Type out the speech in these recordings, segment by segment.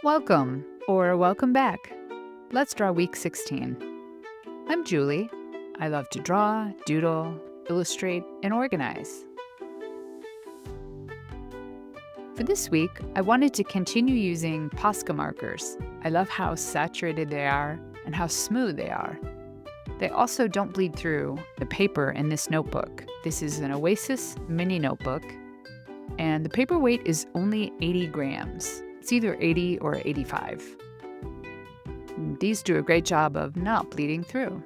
Welcome, or welcome back. Let's draw week 16. I'm Julie. I love to draw, doodle, illustrate, and organize. For this week, I wanted to continue using Posca markers. I love how saturated they are and how smooth they are. They also don't bleed through the paper in this notebook. This is an Oasis mini notebook, and the paper weight is only 80 grams. It's either 80 or 85. These do a great job of not bleeding through.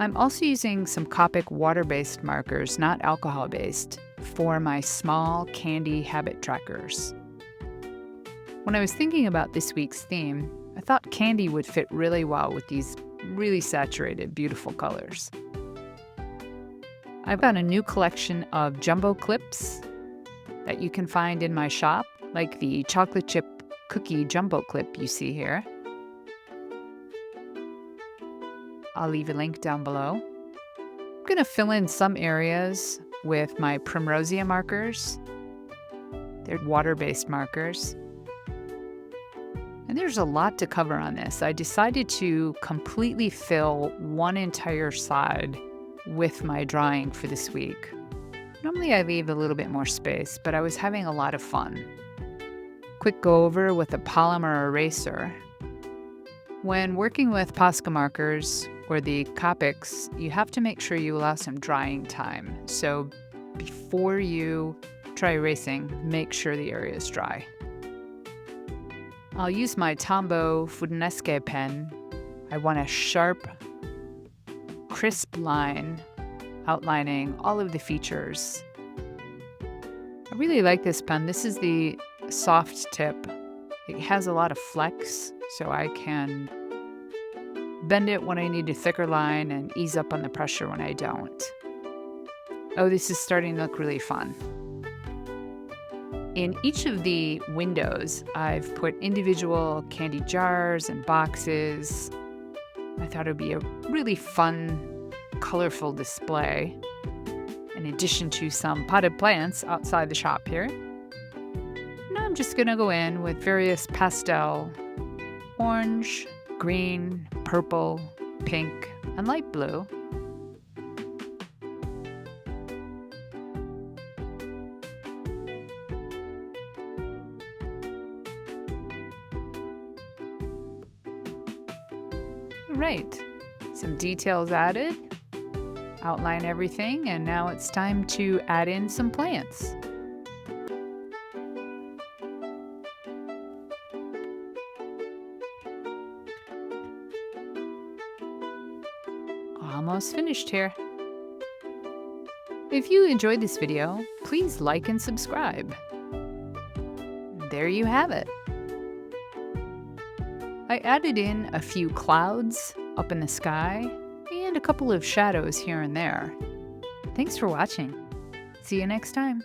I'm also using some Copic water-based markers, not alcohol-based, for my small candy habit trackers. When I was thinking about this week's theme, I thought candy would fit really well with these really saturated, beautiful colors. I've got a new collection of jumbo clips that you can find in my shop, like the chocolate chip cookie jumbo clip you see here. I'll leave a link down below. I'm going to fill in some areas with my Primrosia markers. They're water-based markers. And there's a lot to cover on this. I decided to completely fill one entire side with my drawing for this week. Normally I leave a little bit more space, but I was having a lot of fun. Quick go over with a polymer eraser. When working with Posca markers or the Copics, you have to make sure you allow some drying time. So before you try erasing, make sure the area is dry. I'll use my Tombow Fudenosuke pen. I want a sharp, crisp line outlining all of the features. I really like this pen. This is the soft tip. It has a lot of flex, so I can bend it when I need a thicker line and ease up on the pressure when I don't. Oh, this is starting to look really fun. In each of the windows, I've put individual candy jars and boxes. I thought it would be a really fun, colorful display, in addition to some potted plants outside the shop here. Now I'm just gonna go in with various pastel, orange, green, purple, pink, and light blue. Right, some details added, outline everything, and now it's time to add in some plants. Almost finished here. If you enjoyed this video, please like and subscribe. There you have it. I added in a few clouds up in the sky and a couple of shadows here and there. Thanks for watching. See you next time.